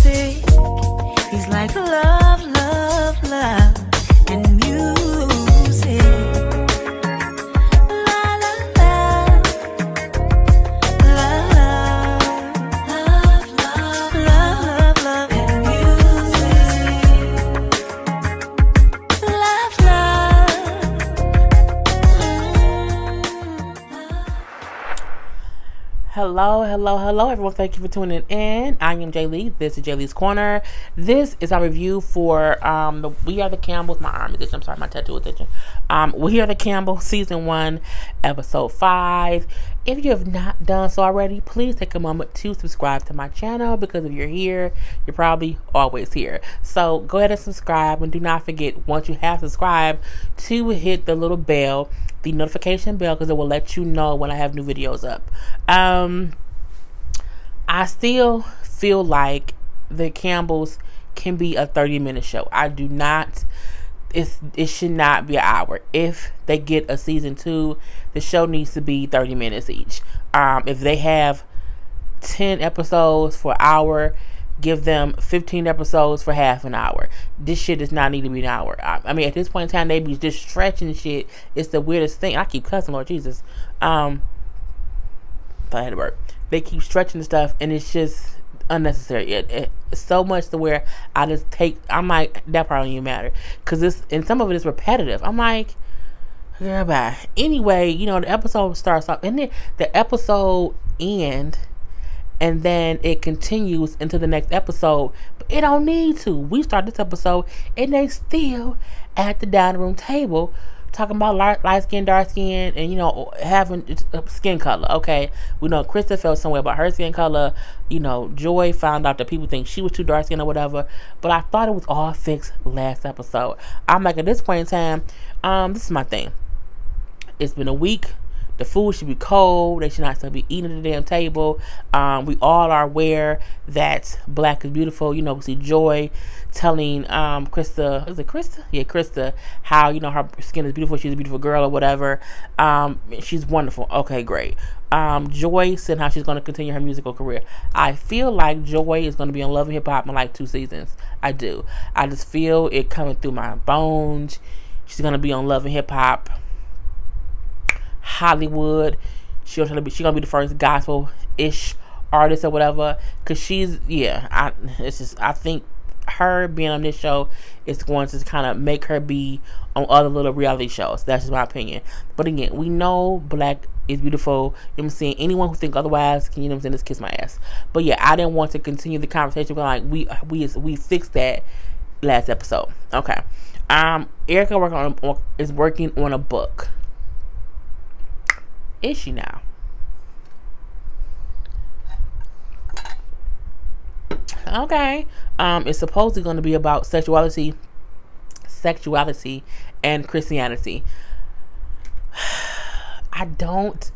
music is like love, love, love, and music. La la la, love, love, love, love, love, and music. Love, Hello, hello, hello, everyone. Thank you for tuning in. I am Jay Lee. This is Jay Lee's Corner. This is our review for We Are the Campbells. My arm edition. I'm sorry, my tattoo edition. We Are the Campbells, Season 1, Episode 5. If you have not done so already, please take a moment to subscribe to my channel, because if you're here, you're probably always here. So go ahead and subscribe, and do not forget, once you have subscribed, to hit the little bell, the notification bell, because it will let you know when I have new videos up. I still feel like the Campbells can be a 30-minute show. I do not. It should not be an hour. If they get a season 2, the show needs to be 30 minutes each. If they have 10 episodes for an hour, give them 15 episodes for half an hour. This shit does not need to be an hour. I mean, at this point in time, they be just stretching shit. It's the weirdest thing. I keep cussing, Lord Jesus. Thought I had to work. They keep stretching the stuff, and it's just unnecessary. It's so much to where I'm like, that probably don't even matter, because and some of it is repetitive. I'm like, girl, bye. Anyway, the episode starts off, and then the episode ends, and then it continues into the next episode, but it don't need to. We start this episode, and they still at the dining room table talking about light skin, dark skin, and having skin color. Okay, we know Krista felt some way about her skin color. Joy found out that people think she was too dark skin or whatever. But I thought it was all fixed last episode. I'm like, at this point in time, this is my thing. It's been a week. The food should be cold. They should not still be eating at the damn table. We all are aware that black is beautiful. We see Joy telling Krista, is it Krista? Yeah, Krista, how, her skin is beautiful. She's a beautiful girl or whatever. She's wonderful. Okay, great. Joy said how she's going to continue her musical career. I feel like Joy is going to be in Love and Hip Hop in like 2 seasons. I do. I just feel it coming through my bones. She's going to be on Love and Hip Hop Hollywood. She's gonna be the first gospel-ish artist or whatever, because I think her being on this show is going to kind of make her be on other little reality shows. That's just my opinion. But again, we know black is beautiful. I'm saying, anyone who think otherwise can, just kiss my ass. But yeah, I didn't want to continue the conversation, but like we fixed that last episode. Okay. Erica is working on a book. Is she now? Okay. It's supposedly going to be about sexuality and Christianity. I don't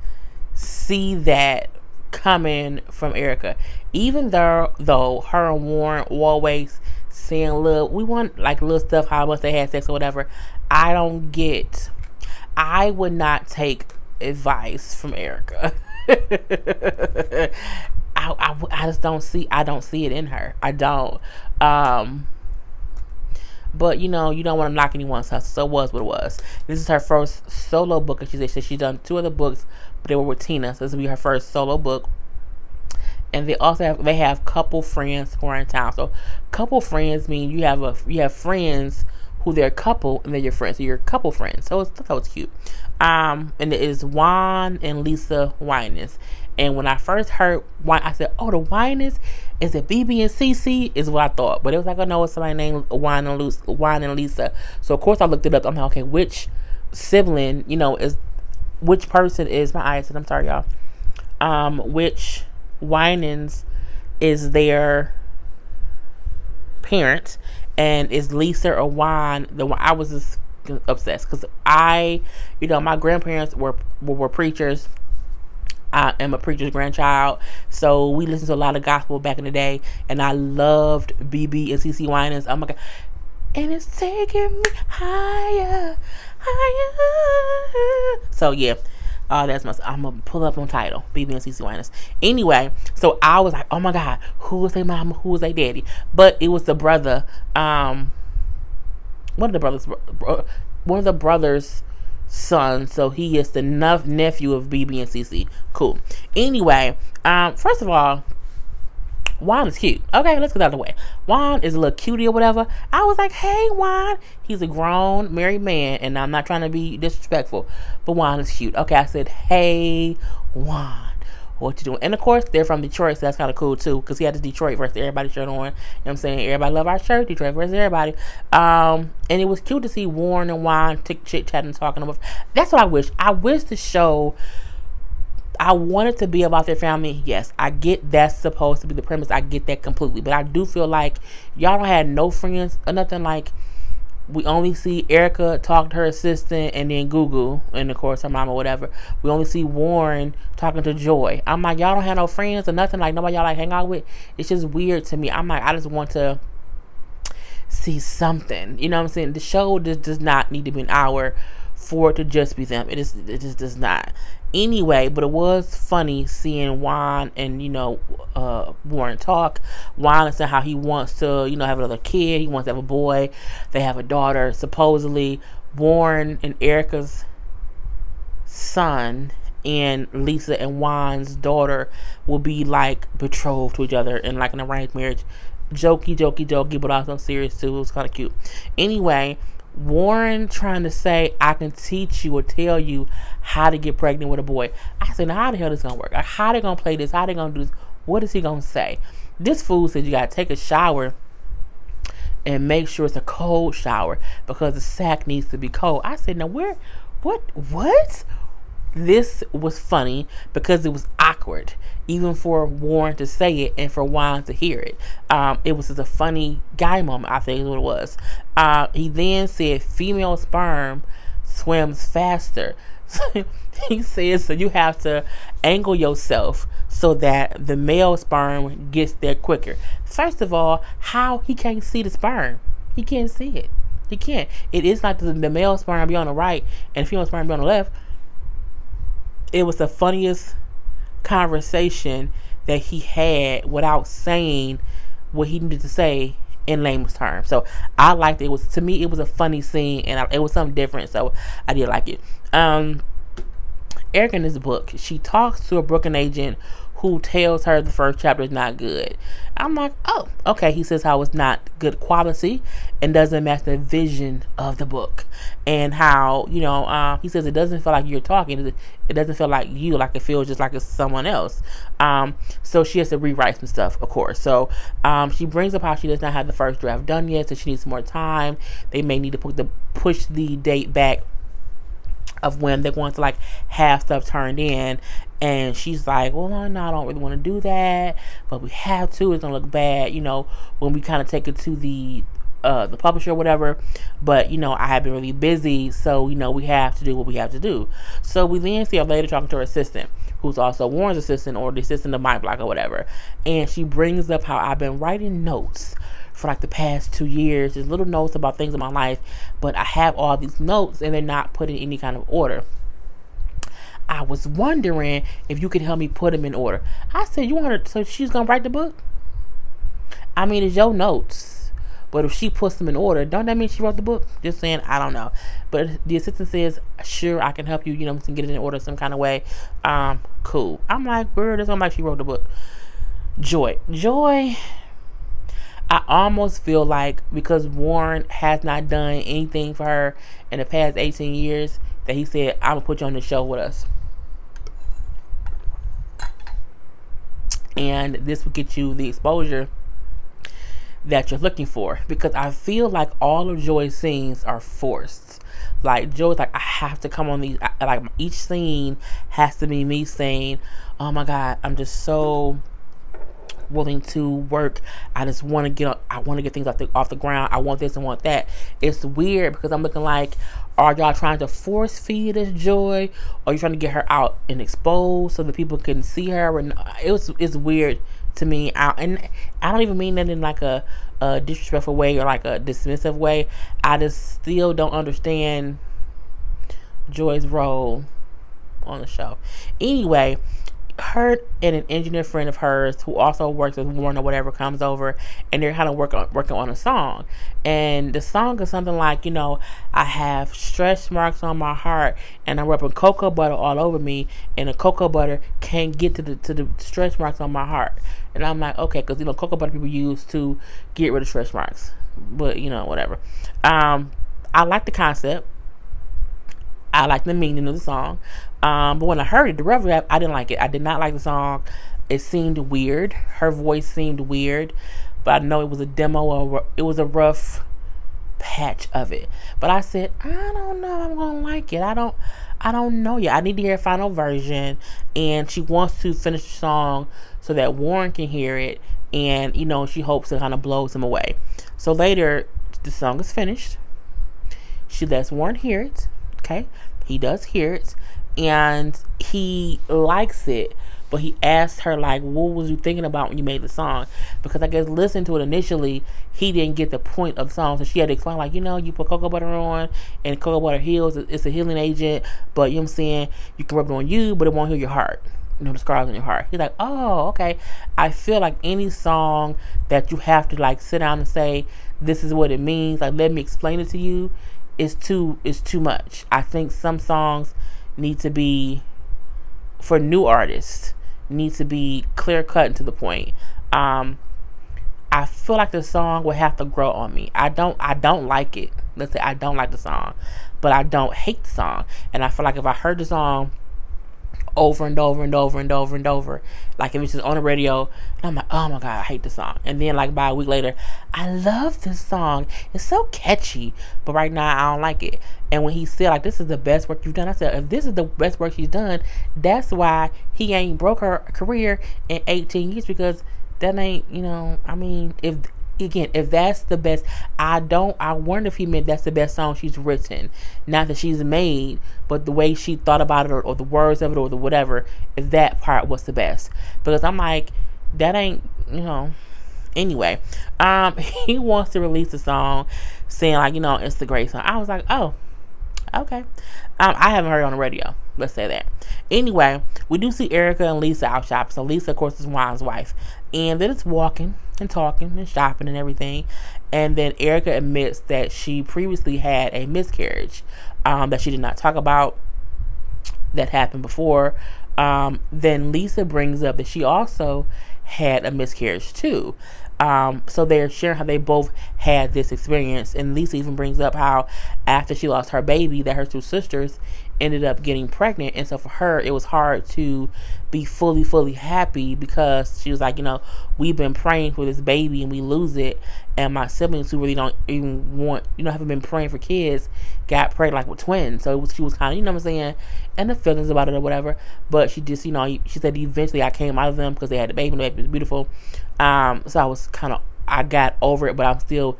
see that coming from Erica. Even though her and Warren always saying, look, we want like little stuff, how much they had sex or whatever. I would not take advice from Erica. I just don't see it in her. I don't. But you don't want to knock anyone's hustle, so it was what it was. This is her first solo book, and she said she's done 2 other books, but they were with Tina, so this will be her first solo book. And they also have couple friends who are in town. So couple friends mean you have friends who they're a couple, and they're your friends. So you're couple friends. So I thought it was cute. And it is Juan and Lisa Winans. And when I first heard Juan, I said, oh, the Winans? Is it BB and CC? Is what I thought. But it was like, I know it's somebody named Juan and Lisa. So of course I looked it up. I'm like, okay, which sibling, which person is my eyes? I'm sorry, y'all. Which Winans is their parent? And is Lisa or Juan the one? I was just obsessed, because my grandparents were preachers. I am a preacher's grandchild, so we listened to a lot of gospel back in the day, and I loved BB and CC Winans. Oh my God. And it's taking me higher, higher. So yeah, Oh, that's my. I'm gonna pull up on title. BB and CC Winans. Anyway, so I was like, oh my god, who was their mama? Who was their daddy? But it was the brother. One of the brothers. One of the brothers' son. So he is the nephew of BB and CC. Cool. Anyway, first of all, Juan is cute. Okay, let's get out of the way. Juan is a little cutie or whatever. I was like, hey, Juan. He's a grown, married man, and I'm not trying to be disrespectful, but Juan is cute. Okay, I said, hey, Juan, what you doing? And, of course, they're from Detroit, so that's kind of cool, too, because he had his Detroit versus everybody shirt on. You know what I'm saying? Everybody love our shirt. Detroit versus everybody. And it was cute to see Warren and Juan chit-chatting, talking about. That's what I wish. I wish the show... I want it to be about their family. Yes, I get that's supposed to be the premise. I get that completely. But I do feel like y'all don't have no friends or nothing. Like, we only see Erica talk to her assistant and then Google and, of course, her mom or whatever. We only see Warren talking to Joy. I'm like, y'all don't have no friends or nothing. Like, nobody y'all, like, hang out with. It's just weird to me. I'm like, I just want to see something. You know what I'm saying? The show just does not need to be an hour for it to just be them. It just does not. Anyway, but it was funny seeing Juan and, Warren talk. Juan is saying how he wants to, have another kid. He wants to have a boy. They have a daughter. Supposedly, Warren and Erica's son and Lisa and Juan's daughter will be, like, betrothed to each other in, like, an arranged marriage. Jokey, but also serious, too. It was kind of cute. Anyway, Warren trying to say, I can teach you or tell you how to get pregnant with a boy. I said, now how the hell this gonna work? How they gonna play this? How they gonna do this? What is he gonna say? This fool said you gotta take a shower and make sure it's a cold shower because the sack needs to be cold. I said, now what? This was funny because it was awkward, even for Warren to say it and for Juan to hear it. It was just a funny guy moment, I think is what it was. He then said female sperm swims faster. He says, so you have to angle yourself so that the male sperm gets there quicker. First of all, how he can't see the sperm? He can't see it. He can't. It is like the male sperm be on the right and the female sperm be on the left. It was the funniest conversation that he had without saying what he needed to say in layman's terms. So I liked it. To me, it was a funny scene, and it was something different. So I did like it. Erica in this book, she talks to a Brooklyn agent who tells her the first chapter is not good. I'm like, oh, okay. He says how it's not good quality and doesn't match the vision of the book. And how, he says it doesn't feel like you're talking. It doesn't feel like you, like it feels just like it's someone else. So she has to rewrite some stuff, of course. So she brings up how she does not have the first draft done yet, so she needs some more time. They may need to push the date back of when they're going to, like, have stuff turned in. And she's like, well, no, I don't really want to do that, but we have to. It's gonna look bad, when we kind of take it to the publisher or whatever. But I have been really busy, so we have to do what we have to do. So we then see her later talking to her assistant, who's also Warren's assistant or the assistant of my block or whatever. And she brings up how I've been writing notes for like the past 2 years, just little notes about things in my life, but I have all these notes and they're not put in any kind of order. I was wondering if you could help me put them in order. I said, you want her, so she's going to write the book? I mean, it's your notes. But if she puts them in order, don't that mean she wrote the book? Just saying, I don't know. But the assistant says, sure, I can help you, get it in order some kind of way. Cool. I'm like, girl, this one like she wrote the book. Joy, I almost feel like because Warren has not done anything for her in the past 18 years, that he said, I'm going to put you on the show with us. And this will get you the exposure that you're looking for. Because I feel like all of Joy's scenes are forced. Like, Joy's like, I have to come on these. Like, each scene has to be me saying, oh my God, I'm just so willing to work. I just want to get things off the ground. I want this and want that. It's weird because I'm looking like, are y'all trying to force feed us Joy? Or are you trying to get her out and exposed so that people can see her? And it's weird to me. And I don't even mean that in like a disrespectful way or like a dismissive way. I just still don't understand Joy's role on the show. Anyway, her and an engineer friend of hers who also works with Warren or whatever comes over, and they're kind of working on a song. And the song is something like, I have stretch marks on my heart, and I'm rubbing cocoa butter all over me, and the cocoa butter can't get to the stretch marks on my heart. And I'm like, okay, because cocoa butter people use to get rid of stretch marks, but whatever. I like the concept. I like the meaning of the song. But when I heard it, the rev rap, I didn't like it. I did not like the song. It seemed weird. Her voice seemed weird. But I know it was a demo, or it was a rough patch of it. But I said, I don't know if I'm going to like it. I don't know yet. I need to hear a final version. And she wants to finish the song so that Warren can hear it. And, she hopes it kind of blows him away. So later, the song is finished. She lets Warren hear it. Okay, he does hear it, and he likes it, but he asked her, like, what was you thinking about when you made the song? Because I guess listening to it initially, he didn't get the point of the song, so she had to explain, like, you put cocoa butter on, and cocoa butter heals, it's a healing agent, but what I'm saying, you can rub it on you, but it won't heal your heart, the scars on your heart. He's like, oh, okay. I feel like any song that you have to, like, sit down and say, this is what it means, like, let me explain it to you, is too much. I think some songs need to be, for new artists, need to be clear cut and to the point. I feel like the song will have to grow on me. I don't like it. Let's say I don't like the song, but I don't hate the song. And I feel like if I heard the song over and over and over and over and over, like if it's just on the radio, and I'm like, oh my god, I hate the song. And then like by a week later, I love this song, it's so catchy, but right now I don't like it. And when he said, like, this is the best work you've done, I said, if this is the best work she's done, that's why he ain't broke her career in 18 years, because that ain't, I mean, if that's the best, I wonder if he meant that's the best song she's written, not that she's made, but the way she thought about it, or the words of it, or the whatever, if that part was the best. Because I'm like, that ain't, anyway, he wants to release a song saying, like, it's the great song. I was like, oh, okay. I haven't heard it on the radio, let's say that. Anyway, we do see Erica and Lisa out shopping. So Lisa, of course, is Juan's wife, and then it's walking and talking and shopping and everything. And then Erica admits that she previously had a miscarriage that she did not talk about, that happened before. Then Lisa brings up that she also had a miscarriage too. So they're sharing how they both had this experience. And Lisa even brings up how after she lost her baby, that her two sisters ended up getting pregnant. And so for her, it was hard to be fully happy, because she was like, we've been praying for this baby and we lose it. And my siblings, who really don't even want, haven't been praying for kids, got pregnant like with twins. So she was kind of, what I'm saying, and the feelings about it or whatever. But she just, she said eventually I came out of them because they had the baby, and the baby was beautiful. So I got over it, but I'm still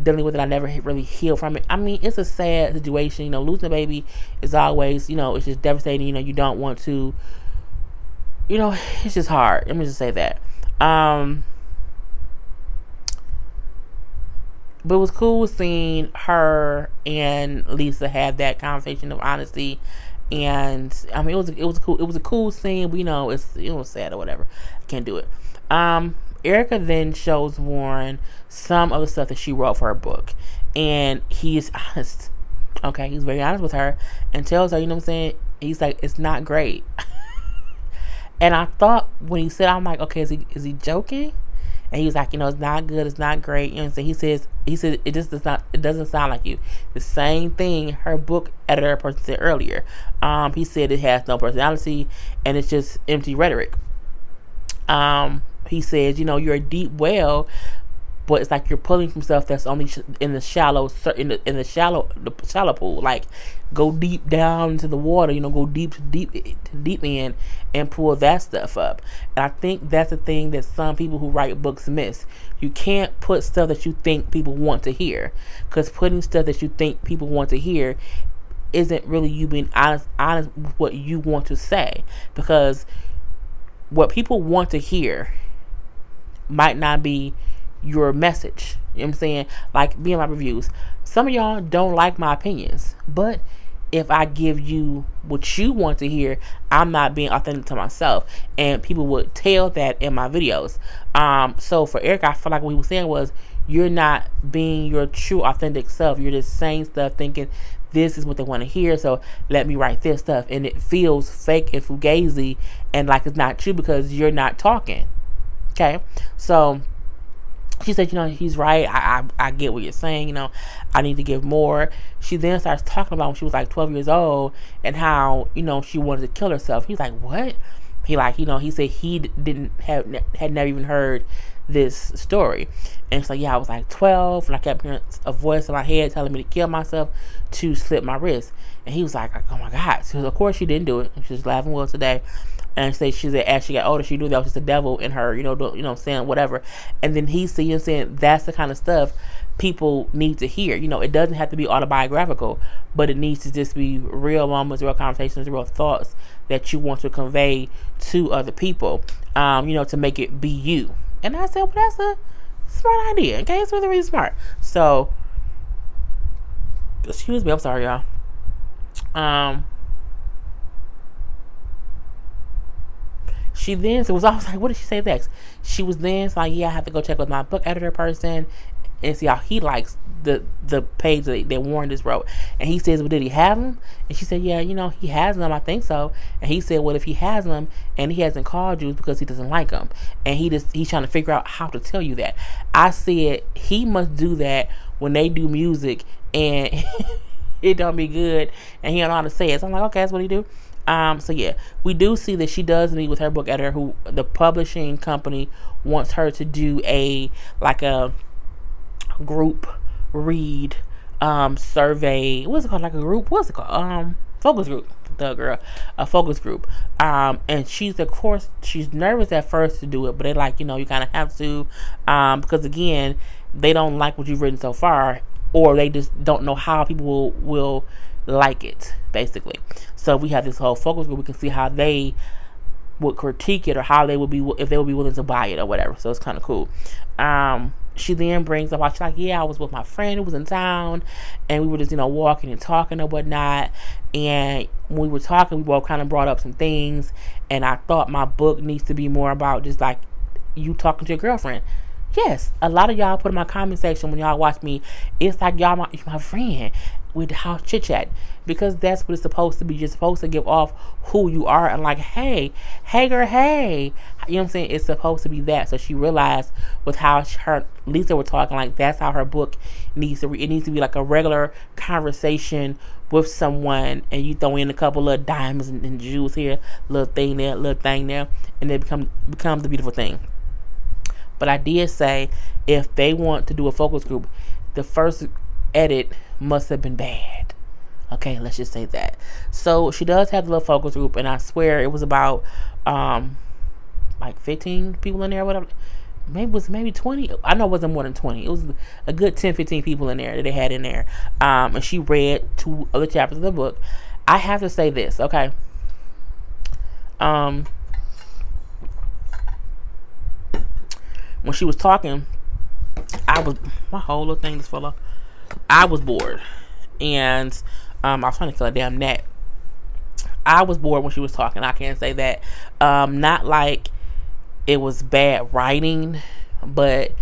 dealing with it. I never really healed from it. I mean, it's a sad situation. Losing a baby is always, it's just devastating. You don't want to, it's just hard. Let me just say that. But it was cool seeing her and Lisa have that conversation of honesty. And I mean, it was cool. It was a cool scene, but it was sad or whatever. I can't do it. Erica then shows Warren some of the stuff that she wrote for her book, and he is honest. Okay, he's very honest with her and tells her, what I'm saying, he's like, it's not great. And I thought when he said, I'm like, okay, is he joking? And he was like, it's not good, it's not great. He said it doesn't sound like you. The same thing her book editor person said earlier. He said it has no personality and it's just empty rhetoric. He says, you're a deep well, but it's like you're pulling from stuff that's only in the shallow pool. Like, go deep down into the water, go deep in and pull that stuff up. And I think that's the thing that some people who write books miss. You can't put stuff that you think people want to hear, because putting stuff that you think people want to hear isn't really you being honest with what you want to say, because what people want to hear might not be your message. You know what I'm saying? Like, being my reviews, some of y'all don't like my opinions, but if I give you what you want to hear, I'm not being authentic to myself. And people would tell that in my videos. So for Eric, I feel like what he was saying was, you're not being your true authentic self. You're just saying stuff thinking this is what they want to hear, so let me write this stuff. And it feels fake and fugazi and like it's not true because you're not talking. Okay? So she said, he's right. I get what you're saying. I need to give more. She then starts talking about when she was like 12 years old and how, she wanted to kill herself. He's like, what? He said he had never even heard this story. And she's like, yeah, I was like 12 and I kept hearing a voice in my head telling me to kill myself, to slit my wrist. And he was like, oh my God. So of course she didn't do it. She was laughing well today. And she said as she got older, she knew that was just the devil in her, saying whatever. And then he's saying that's the kind of stuff people need to hear. It doesn't have to be autobiographical, but it needs to just be real moments, real conversations, real thoughts that you want to convey to other people, to make it be you. And I said, well, that's a smart idea. Okay, it's really, really smart. So, excuse me, I'm sorry, y'all. She then, so it was always like, what did she say next? She was then like, yeah, I have to go check with my book editor person and see how he likes the page that Warren just wrote. And he says, well, did he have them? And she said, yeah, he has them, I think so. And he said, well, if he has them and he hasn't called you, it's because he doesn't like them. And he's trying to figure out how to tell you that. I said, he must do that when they do music and it don't be good and he don't know how to say it. So I'm like, okay, that's what he do. So yeah, we do see that she does meet with her book editor, who the publishing company wants her to do a group read, survey. What's it called? Like a group? What's it called? Focus group. A focus group. And she's nervous at first to do it, but they're like, you kind of have to, because again, they don't like what you've written so far, or they just don't know how people will like it, basically. So we have this whole focus group. We can see how they would critique it, or how they would be, if they would be willing to buy it or whatever. So it's kind of cool. She then brings up, she's like, yeah, I was with my friend who was in town, and we were just, walking and talking and whatnot. And when we were talking, we both kind of brought up some things, and I thought my book needs to be more about just like you talking to your girlfriend. Yes, a lot of y'all put in my comment section when y'all watch me, it's like y'all my friend with house chit chat, because that's what it's supposed to be. You're supposed to give off who you are and like, hey girl, hey, you know what I'm saying? It's supposed to be that. So she realized with how Lisa were talking, like that's how her book needs to. It needs to be like a regular conversation with someone, and you throw in a couple of diamonds and jewels here, little thing there, and it becomes a beautiful thing. But I did say, if they want to do a focus group, the first edit must have been bad. Okay, let's just say that. So she does have the little focus group, and I swear it was about like 15 people in there, whatever. Maybe 20. I know it wasn't more than 20. It was a good 10-15 people in there that they had in there. And she read 2 other chapters of the book. I have to say this, okay? When she was talking, my whole little thing is full of, I was bored. And I was trying to kill a damn gnat. I was bored when she was talking. I can't say that. Not like it was bad writing, but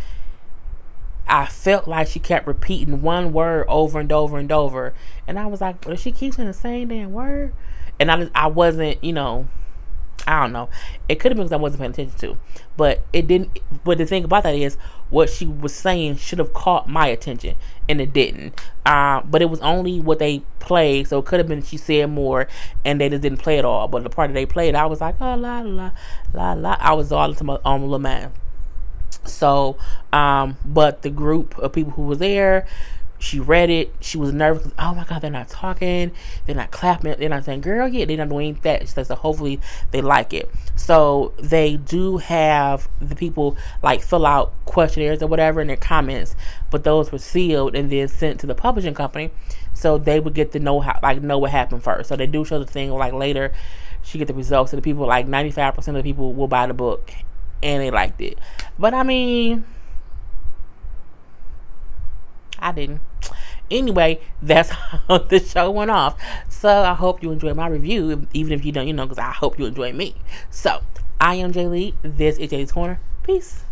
I felt like she kept repeating one word over and over and over. And I was like, well, she keeps saying the same damn word. And I wasn't, I don't know. It could have been because I wasn't paying attention to. But it didn't. But the thing about that is, what she was saying should have caught my attention, and it didn't. But it was only what they played, so it could have been she said more, and they just didn't play it all. But the part that they played, I was like, oh, la, la, la, la. I was all into my own little man. So, but the group of people who was there, she read it. She was nervous. Oh my God, they're not talking. They're not clapping. They're not saying, girl, yeah, they're not doing that. She says, so hopefully they like it. So they do have the people like fill out questionnaires or whatever in their comments, but those were sealed and then sent to the publishing company, so they would get to know what happened first. So they do show the thing like later. She get the results, and the people, like 95% of the people will buy the book, and they liked it. But I mean, I didn't. Anyway, that's how the show went off. So I hope you enjoyed my review, even if you don't, because I hope you enjoy me. So I am Jay Lee. This is Jay's Corner. Peace.